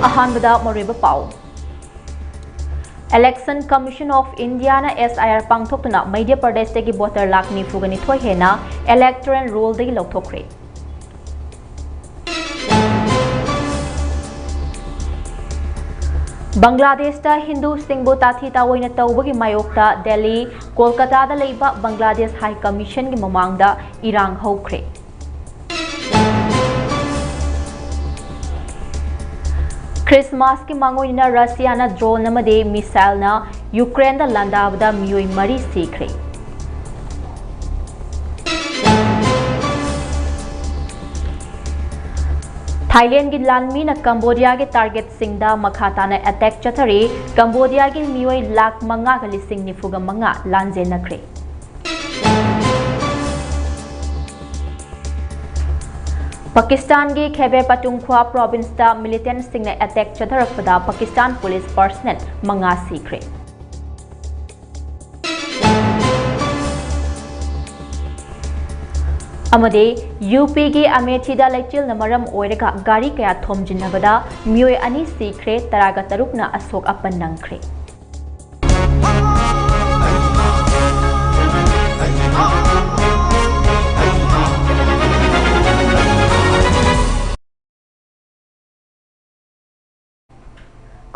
अहानबदा मरुइबा पाउ Election Commission of India na SIR pangthokna Madhya Pradesh tagi voter lakh nifugani thoi hena electoral roll dagi lauthokre. Bangladesh ta Hindu singbo tathi tawoina tawbagi mayokta Delhi Kolkata da leiba Bangladesh High Commission gi mamangda irang hokre. Christmas की मांगोइना Russia ना drone नमदे missile ना Ukraine दा लंदाबदा मियोई मरी सीखरे Thailand की लानमी ना Cambodia के target सिंगदा मखाता ना attack चथरे Cambodia की मियोई लाख मंगा गली सिंग निफुगा मंगा लांजे नखरे पाकिस्तान के खैबर पख्तूनख्वा प्रोविंस दा मिलिटेंट सिंह ने अटैक चथरकपदा पाकिस्तान पुलिस पर्सनल मंगा सीखरे अमदे यूपी के अमेठी दा लेचिल न मरम ओइरगा गाड़ी कया थोमजिनबदा मियोय अनि सीखरे तरागा तरुकना अशोक अपन नंखरे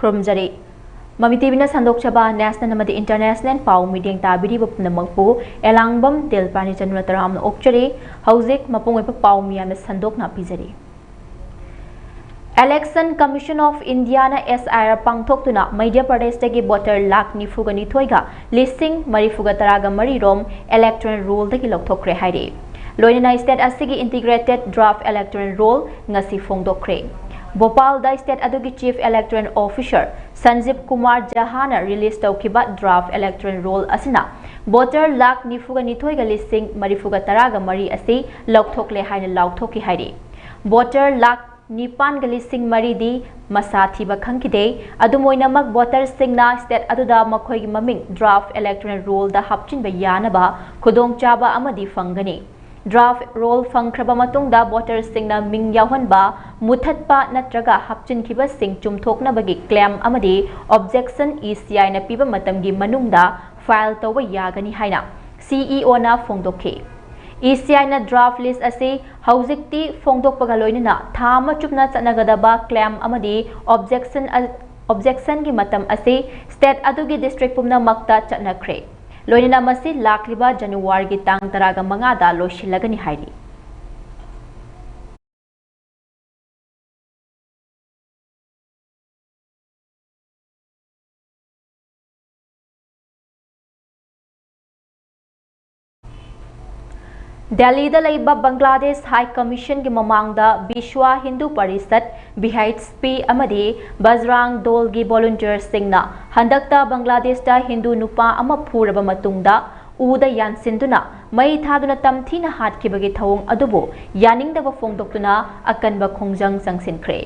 Kromjari Mami TV na sandokchaba national namadi international pau meeting tabiri bapnamangpu elangbam DILPARANI janurataram na okchari hauzik mapungoi pa pau miya na sandok na pizari Election Commission of India na SIR pangthoktuna Madhya Pradesh tagi voter lakh nifugani thoiga listing marifuga taraga mari rom electoral roll dagi lokthokre haire loinana state asigi integrated draft electoral roll ngasi phongdokre Bhopal da state adugi chief electoral officer Sanjeev Kumar Jahana release taukiba draft electoral roll asina voter lakh nifuga nithoiga listing marifuga taraga mari asi lokthokle haina lauthoki haire voter lakh nipan ga listing mari di masa thiba khangkide adumoinamak voter singna state aduda makhoigi maming draft electoral roll da hapchinba yanaba khudongchaba amadi fangani Draft roll fangkraba matungda voters singna ming yauhanba muthatpa natraga hapchinkiba sing chumthoknabagi claim amadi objection ECI na piba matamgi manungda file tawba yagani haina CEO na phongdokhe ECI na draft list ase haujikti phongdokpaga loinana thama chupna chanagadaba claim amadi objection gi matam ase state adugi district pumna makta chatnakre लोइना मसी लाखलिबा जनवरी की तांग तरागा मंगादा लोशिलगनी हाइरी Delhi da laiba Bangladesh High Commission ki mamangda Bishwa Hindu Parishad BHP amadi Bajrang Dol gi volunteer singna handakta Bangladesh da Hindu nupa ama phuraba matungda uda yansinduna mai thaduna tamthina hatkibagi thawong adubo yaningdaba phongdoktuna akanba khongjang sangsinkhre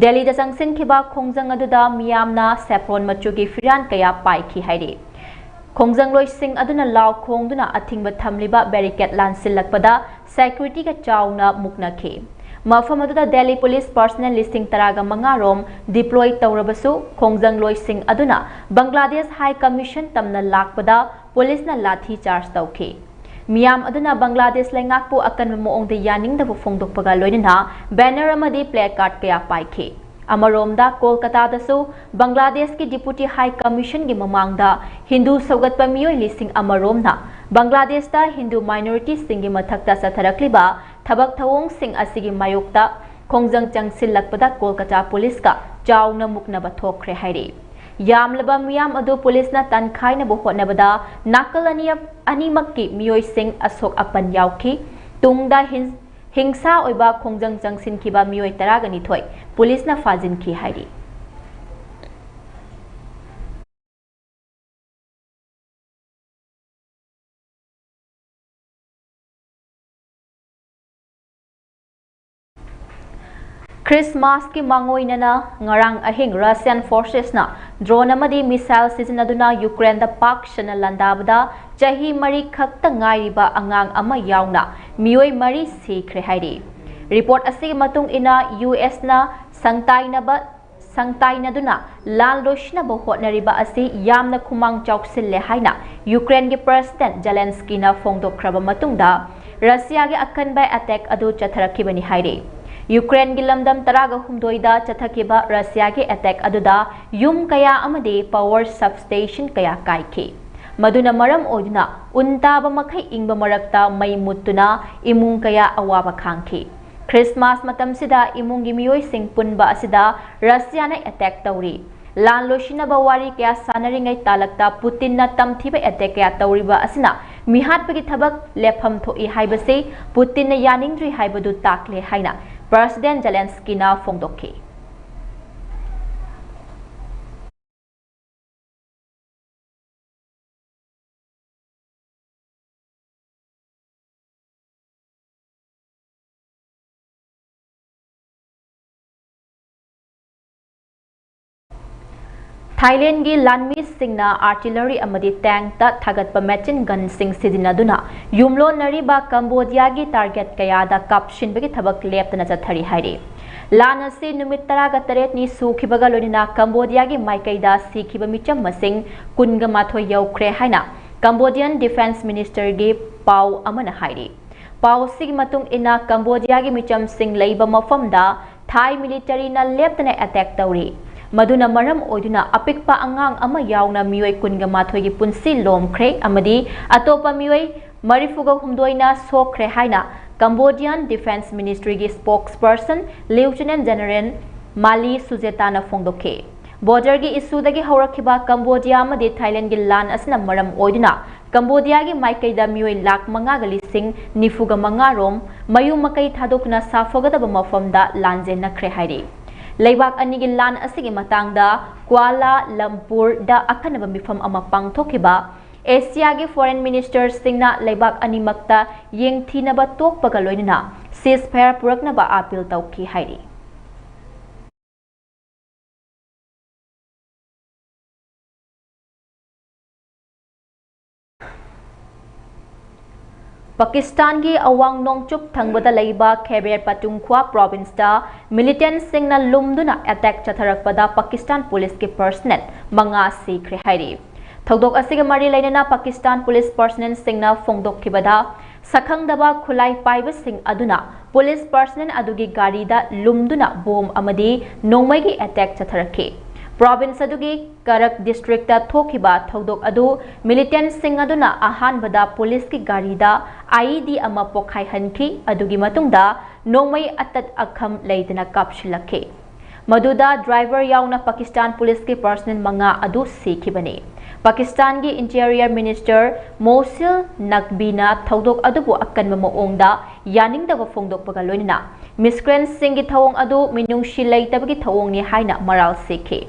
Delhi da sangsinkhiba khongjang aduda miyamna saffron machugi firan kaya paikhi haire Khongjang loising aduna law khongduna athingba thamliba barricade lansilakpada security ka chawna muknakhe mafam aduda Delhi police personnel listing taraga mangarom deploy tawrabasu khongjang loising aduna Bangladesh High Commission tamna lakpada police na lathi charge tawkhe miyam aduna Bangladesh lengakpu akan moongda yaningda phongdokpaga loinana banner amadi placard kaya paikhe Amaromda Kolkata dasu Bangladesh ki Deputy High Commission gi mamangda Hindu saugatpa miyoi lising amaromna Bangladesh da Hindu minority singi mathakta satharakliba thabak thawong sing asigi mayokta khongjang changsilakpada Kolkata police ka chawna muknaba thokre haire yamlaba miyam adu police na tankhaina bo hotnabada nakal animakki miyoi sing asok apan yaukhi tungda Hingsa oiba khongjang jangsin kiba miyoi taragani thoi police na fajin ki hairi Christmas ki mangoinana ngarang ahing Russian forces na drone amadi missile sizinaduna Ukraine da pak shana landabada chahi mari khakta ngairiba angang ama yauna miyoi mari sikhre hairi report asig matung ina US na sangtainaba sangtainaduna lan loisnaba hotnariba asi yamna khumang chauksille haina Ukraine gi President Zelensky na phongdokhraba matungda Russia gi akanbai attack adu chatharakibani haire Ukraine gi lamdam taraga humdoida chathakiba Russia gi attack aduda yum kaya amade power substation kaya kaikhe maduna maram oiduna untaba makai ingba marakta mai muttuna imung kaya awaba khangkhe Christmas matam sida imungi miyoi sing punba asida Russia na attack tawri lan loishinaba wari kaya sanaringai talakta Putin na tamthiba attack kaya tawriba asina mihat pagi thabak lepham thoi haibase Putin na yaningdri haibadu takle haina President Zelensky na phongdokhe Thailand gi lanmi singna artillery amadi tank ta thagatpa machine gun sing sidinaduna yumlo nariba Cambodia gi target kaya da kapshin bagi thabak leptana chathari haire lana se numit taraga taret ni sukhibaga lonina Cambodia gi maikaida sikhiba micham masing kunga mathoi yaukre haina Cambodian Defense Minister gi pau amana haire pau sig matung ina Cambodia gi micham sing leiba mafamda Thai military na leptana attack tawri maduna maram oiduna apikpa angang ama yauna mioi kunga mathoi gi punsi lomkhre amadi atopa mioi marifuga humdoina sokre haina Cambodian Defense Ministry gi spokesperson Lieutenant General Mali Suzetana phongdokhe border gi issue dagi haurakhiba Cambodia amadi Thailand gi lan asna maram oiduna Cambodia gi maikaida mioi lakh manga gali sing nifuga manga rom mayu makai thadokna safogada ba mafamda lanje nakre hairi Laibak anigi lan asigi matangda Kuala Lumpur da akanaba mifam ama pangthokiba Asia gi foreign minister singna laibak animakta yengthinaba tokpaga loinina ceasefire puraknaba appeal tawki hairi Pakistan gi awang nongchup thangbada laiba Khyber Pakhtunkhwa province da militant singna lumduna attack chatharakpada Pakistan police ki personnel manga sikre hairi thodok asiga mari lainana Pakistan police personnel singna phongdokkibada sakhangdaba khulai paiba sing aduna police personnel adugi gari da lumduna bom amadi nongmai gi attack chatharakhe province adugi Karak district da thokiba thodok adu militant sing aduna ahan bada police ki gari da IED ama pokhai hanki adugi matungda nongmai atat akham leidana kapshilakhe maduda driver yauna Pakistan police ki personnel manga adu sikhibane Pakistan gi interior minister Mosil Naqvina thodok adubu akanma moongda yaningdaba phongdokpaga loinina miscreants sing gi thawong adu minungshi leitabagi thawong ni haina maral sikhe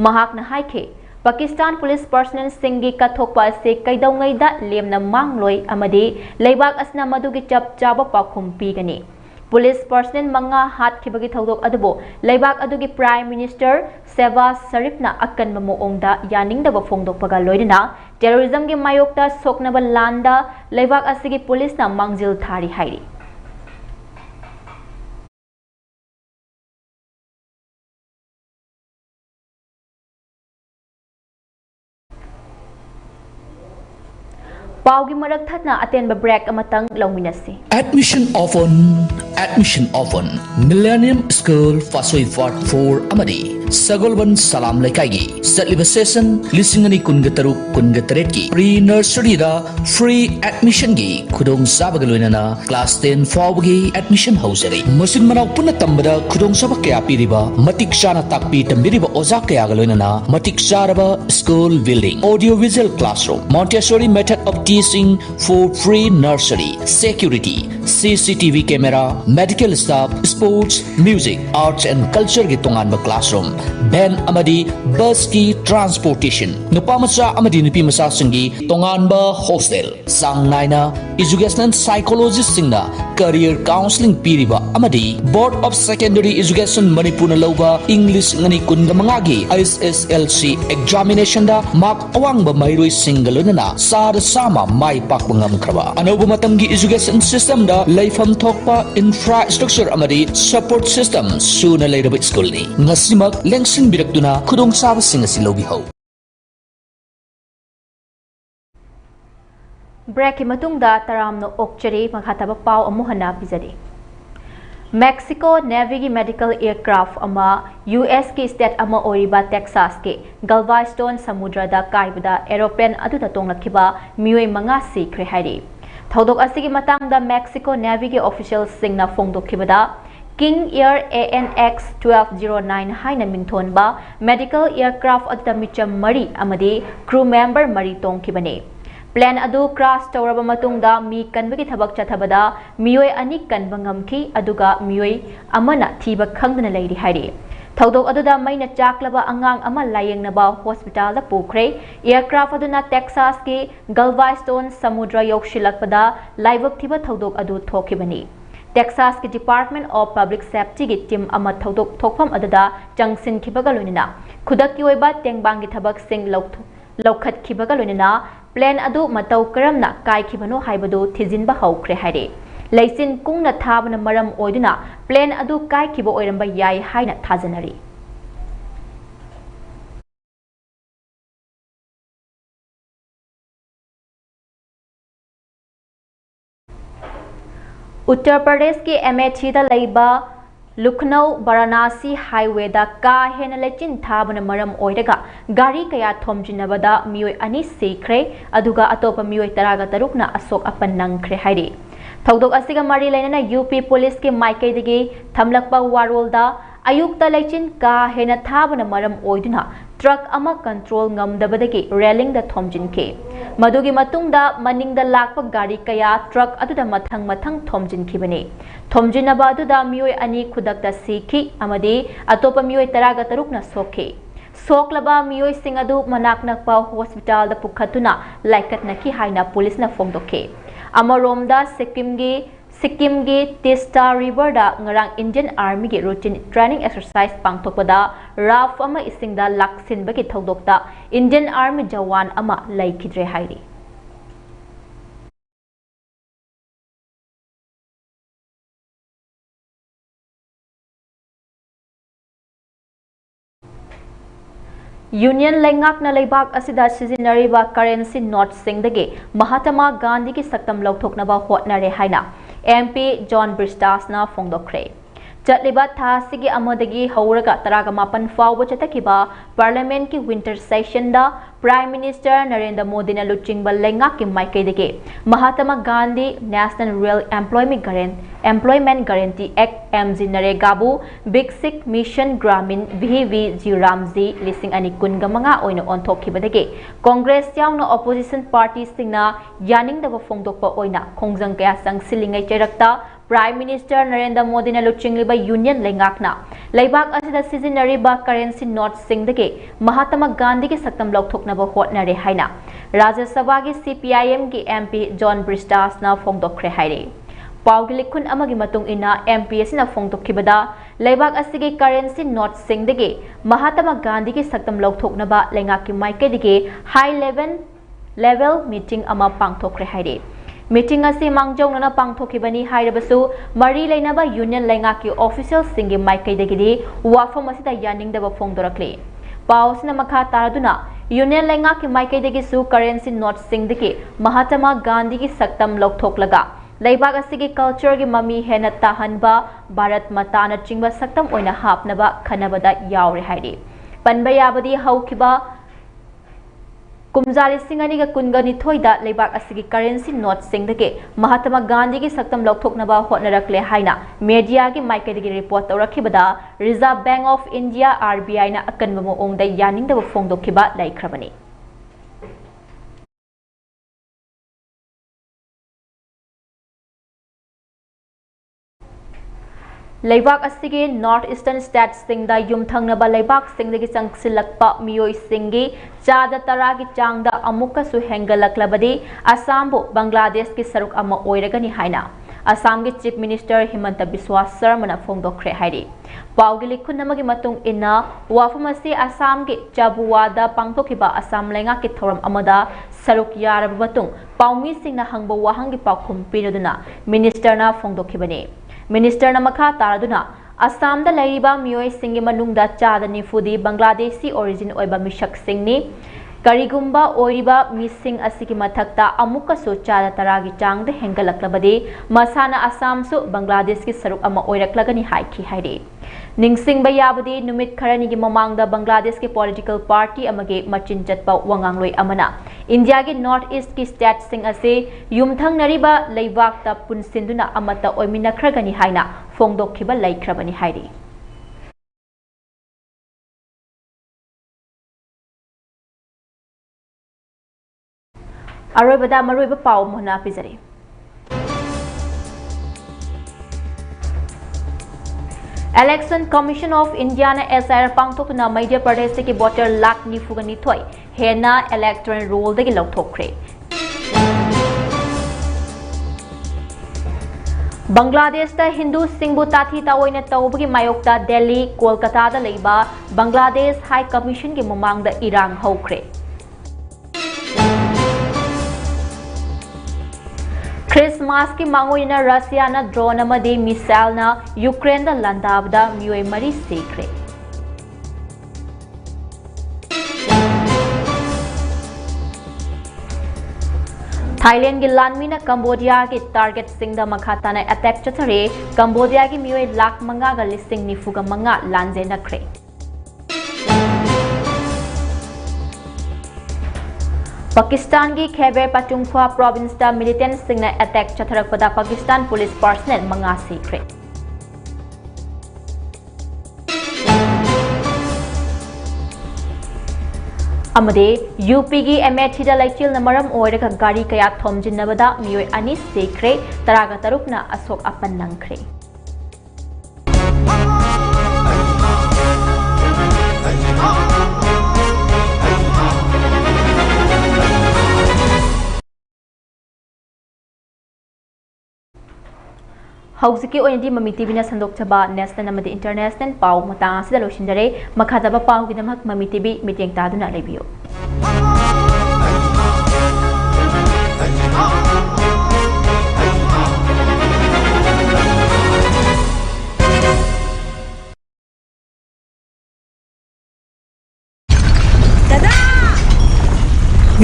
Mahakna haike Pakistan police personnel singi kathokpa se kaidaungai da lemna mangloi amadi leibak asna madugi chap chaba pakhum pigani police personnel manga hat khibagi thodok adubo leibak adugi prime minister Shehbaz Sharif na akan moongda yaningdaba phongdokpaga loidina terrorism gi mayokta soknaba landa leibak asigi police na mangjil thari hairi Paugi marak thatna atenba break amatang lawminasi. Admission open. Millennium School Fasoi Part 4 Amadi. Sagolban Salam Lekaigi. Satliba session Lisingani Kungatareki. Pre-nursery da free admission gi. Kudong Sabagaluinana. Class 10 Fawgi admission houseri. Musin Manau Punatambada Kudong Sabakaya Piriba. Matik Shana Takpi Tambiriba Ozakaya Galuinana. Matik Sharaba School Building. Audio-visual classroom. Montessori method of teaching for free nursery. Security. CCTV camera. Medical staff. Sports. Music. Arts and culture gi tonganba classroom. Van amadi bus ki transportation. Nupamacha amadi nupi masa singi tonganba hostel. Sangnaina educational psychologist singna career counseling piriba amadi Board of Secondary Education Manipuna lauba English ngani kunga mangagi SSLC examination da mark awangba mairoi singalunana sar sama mai pak bangam kraba anoba matamgi education system da ꯃꯅꯨꯡꯗ ꯂꯩꯐꯝ ꯊꯣꯛꯄ infrastructure ꯑꯃꯗꯤ support system ꯁꯨꯅ ꯂꯩꯔꯕ ꯁ꯭ꯀꯨꯜꯅꯤ ꯉꯁꯤꯃꯛ ꯂꯦꯡꯁꯤꯟꯕꯤꯔꯛꯇꯨꯅ ꯈꯨꯗꯣꯡꯆꯥꯕꯁꯤꯡ ꯑꯁꯤ ꯂꯧꯕꯤꯍꯧ break की मतुंगदा तरामनो ओक्चरी मखाताबा पाव अमु हना पिजरी मेक्सिको नेवी की मेडिकल एयरक्राफ्ट अमा यूएस की स्टेट अमा ओरिबा टेक्सास के गल्वास्टोन समुद्रदा काइबदा एरोप्लेन अदुदा तोंगलखिबा मियोय मंगा सिखरे हाइरी थौदोक असिगी मतंगदा मेक्सिको नेवी के ऑफिशियल सिंगना फोंगदोखिबदा किंग एयर ANX 1209 हाइना मिंथोनबा मेडिकल एयरक्राफ्ट अदुदा मिचम मरी अमदी क्रू मेंबर मरी तोंगखिबने प्लेन अदु क्रॉस तौरबा मतुंगदा मी कनबगी थबक चथबदा मियोय अनि कनबा ngamखि अदुगा मियोय अमना थीबा खंगदना लैरि हाइरि थौदोक अदुदा मैना चाकलबा अंगांग अमा लायेंगनबा हॉस्पिटल दा पुखरे एयरक्राफ्ट अदुना टेक्सास के गल्वास्टोन समुद्र योक्शिलकपदा लाइबक थीबा थौदोक अदु थोखिबनी टेक्सास के डिपार्टमेंट ऑफ पब्लिक सेफ्टी की टीम अमा थौदोक थोकफम अदुदा चंगसिनखिबगा लोइना खुदक की ओइबा तेंगबांगी थबक सिंग लौखतखिबगा लोइना प्लेन अदु मतौ करमना काइखिबनो हाइबदो थिजिनबा हौख्रे हाइरे लैसिन कुंगना थाबना मरम ओइदुना प्लेन अदु काइखिबो ओइरंबा याय हाइना थाजनरी उत्तर प्रदेश के अमेठी दा लैबा लखनऊ वाराणसी हाईवे दा का हेना लेचिन थाबना मरम ओइरगा गाड़ी कया थोमजिनबदा मियोय अनि सिखरे अदुगा अतोप मियोय तरागा तरुकना असोक अपन नंगखरे हाइरे थौदोक असिगा मरी लेना यूपी पुलिस के माइकैदगी थमलकपा वारोलदा अयुक्ता लेचिन का हेना थाबना मरम ओइदुना ट्रक अमा कंट्रोल ngamdabadagi रेलिंग दा थोमजिनखे मदुगी मतुंगदा मनिंगदा लाकपा गाड़ी कया ट्रक अदुदा मथंग मथंग थोमजिनखिबने थोमजिनबा अदुदा मियोय अनि खुदकता सिखि अमदि अतोपा मियोय तरागा तरुकना सोखे सोकलबा मियोय सिंग अदु मनाक नकपा हॉस्पिटल दा पुखतुना लाइकतनखि हाइना पुलिसना फोंगदोखे अमरोमदा सिक्किम की तेस्टा रिवर दा ngarang इंडियन आर्मी की रूटीन ट्रेनिंग एक्सरसाइज पांगथोकपदा राफ अमा इसिंगदा लाक्सिनबगी थौदोकता इंडियन आर्मी जवान अमा लैखिद्रे हाइरी यूनियन लेंगाकना लेबाक असिदा सिजिनरीबा करेंसी नोट सिंगदगे महात्मा गांधी की सक्तम लौथोकनबा होटनरे हाइना MP जॉन ब्रिस्टासना फोंगदोखरे चटलिबा थासिगी अमदगी हौरगा तरागा मापन फावबो चतकिबा पार्लियामेंट की विंटर सेशन दा प्राइम मिनिस्टर नरेंद्र मोदी ने लुचिंगबा लेंगाक की माइकैदगे Mahatma Gandhi national rural employment guarantee act MG नरेगाबु बिकसिक मिशन ग्रामीण VVG रामजी लिसिंग अनि कुनगमंगा ओइना ओंथोखिबदगे कांग्रेस यावना ऑपोजिशन पार्टी सिंगना यानिंगदबा फोंगदोकपा ओइना खोंजंग कया संगसिलिंगै चेरक्ता प्राइम मिनिस्टर नरेंद्र मोदी ने लुचिंगलिबा यूनियन लेंगाकना लेबाक असिदा सिजिनरीबा करेंसी नोट सिंगदगे महात्मा गांधी की सक्तम लौथोकनबा होटनरे हाइना राज्य सभा की CPIM की MP जॉन ब्रिस्टासना फोंगदोखरे हाइरे पाउगी लिखुन अमगी मतुंग इना MP असिना फोंगदोखिबदा लेबाक असिगे करेंसी नोट सिंगदगे महात्मा गांधी की सक्तम लौथोकनबा लेंगाकी माइकेदगे हाई लेवल मीटिंग अमा पांगथोखरे हाइरे मीटिंग असी मांगजौनना पांगथोखिबनी हाइरबसु मरी लेनाबा यूनियन लेंगाकी ऑफिशियल सिंगी माइकैदगिदि वाफम असिदा यानिंगदबा फोंगदोरक्ले पाउसना मखा तारदुना यूनियन लेंगाकी माइकैदगिसु करेंसी नोट सिंगदगे महात्मा गांधी की सक्तम लौथोकलगा लेबाक असिगे कल्चर की ममी हेना ताहनबा भारत माताना चिंगबा सक्तम ओइना हापनबा खनबदा यावरे हाइरे पनबा याबदी हौखिबा कुमजाली सिंगनिगा कुनगनिथोइदा लेबाक असिगी करेंसी नोट सिंगदगे महात्मा गांधी की सक्तम लौथोकनबा होटनरक्ले हाइना मीडिया की माइकेदगी रिपोर्ट तौरखिबदा Reserve Bank of India RBI ना अकनबा मोंगदा यानिंगदबा फोंगदोखिबा लैख्रबनी लेबाक असिगे नॉर्थ ईस्टर्न स्टेट्स सिंगदा युमथंगनबा लेबाक सिंगदगी चंगसिलक्पा मियोय सिंगी चादा तरागी चांगदा अमुकसु हेंगलक्लबदी असमबु बांग्लादेश की सरुक अमा ओइरगनी हाइना Assam ki Chief Minister Himanta Biswa Sarmana Phongdokre hairi. Paugi likhun namagi matung inna wafam asi Assam ki Chabuwada pangtokhiba Assam lenga ki thoram amada saruk yaraba matung paumi singna hangba wahangi paukhum pinaduna minister na phongdokhibani. Minister na makha taraduna Assam da laiba mioi singi manungda chada nifudi Bangladeshi origin oiba mishak singni Karigumba oiriba missing asiki mathakta amuka so chada taragi changda hengalaklabadi masana Assam su Bangladesh ki saruk ama oiraklagani haiki hairi. Ningsing bayabadi numit kharani gi mamangda Bangladesh ki political party amage machin chatpa wangangloi amana India ki North East ki state sing ase yumthang nariba leibakta punsinduna amata oiminakragani haina phongdokhiba laikhrabani hairi. Aroibada maroiba pau mohna pizari. Election Commission of India na SIR pangthokna Madhya Pradesh ki voter lakh nifugani thoi hena electoral roll dagi lauthokre. Bangladesh ta Hindu singbu tathi tawoina tawbagi mayokta Delhi Kolkata da leiba Bangladesh High Commission ki mamangda irang hokre. Christmas ki mangoina Russia na drone amadi missile na Ukraine da landabda mioi mari sekre. Thailand ki lanmi na Cambodia ki target sing da makhata na attack chathare Cambodia ki mioi lakh manga ga listing nifuga manga lanje na kre. Pakistan ki Khyber Pakhtunkhwa province da militant singna attack chatharakpada Pakistan police personnel manga sikre. Amade UP ki MAT da laikil na maram oiraga gari kaya thomjinnabada mioi ani sikre taraga tarukna asok apan nangkre. Hauziki oindi MAMI TV na sandok chaba national amadi international pau matang asida losinjare makhadaba pau gidamak MAMI TV meeting taduna lebiyo.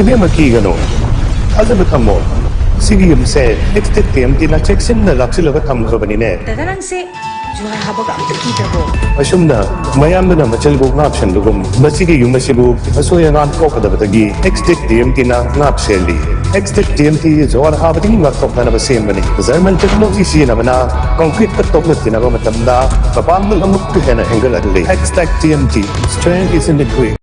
Ini maki gano, ada bertemu. Sige se, next time tina check sin na laksi laga tham khabani ne. Dadarang se, jual haba ka amta kita bo. Asum na, mayam na machal bo ngap sen lugum. Masige yung masibu, aso yang an ko kada batagi. Next time tina ngap seli. Next time ti jual haba ting ngap tok na basem bani. Zaman technology si na bana, concrete ka tok na tina ko matamda. Papam na amuk ke na angle adli. TMT, strength is in the quick.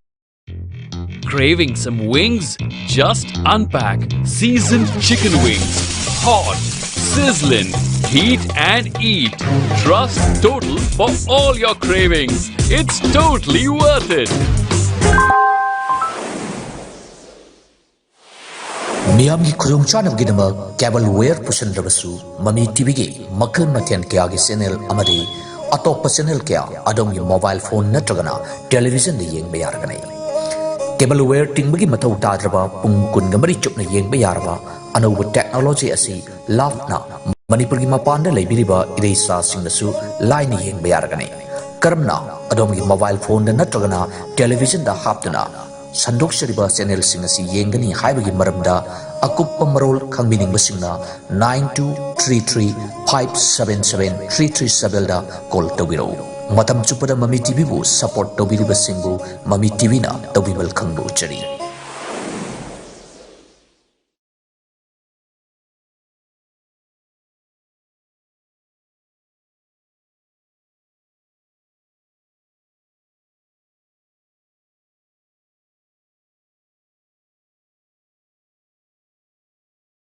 Craving some wings? Just unpack seasoned chicken wings. Hot, sizzling, heat and eat. Trust Total for all your cravings. It's totally worth it. Miyamgi khurung chanam gidama cable wear pusan rabasu MAMI TV gi makhan mathen kya gi channel amadi atokpa channel kya adom gi mobile phone natragana television de yeng bayarganai. Cable wear tingbagi matau tadraba pung kun gamari chupna yeng bayaraba anuba technology asi lafna Manipur gi mapanda leibiriba iresa singnasu line yeng bayarganai. Karamna adom gi mobile phone da natragana television da haptuna sandok shariba channel singasi yengani haibagi maramda akuppa marol khangbining basingna 9233577337 da call tawiro. Matam chupada MAMI TV bu support tawbiriba singbu MAMI TV na tawbibal khangbu chari.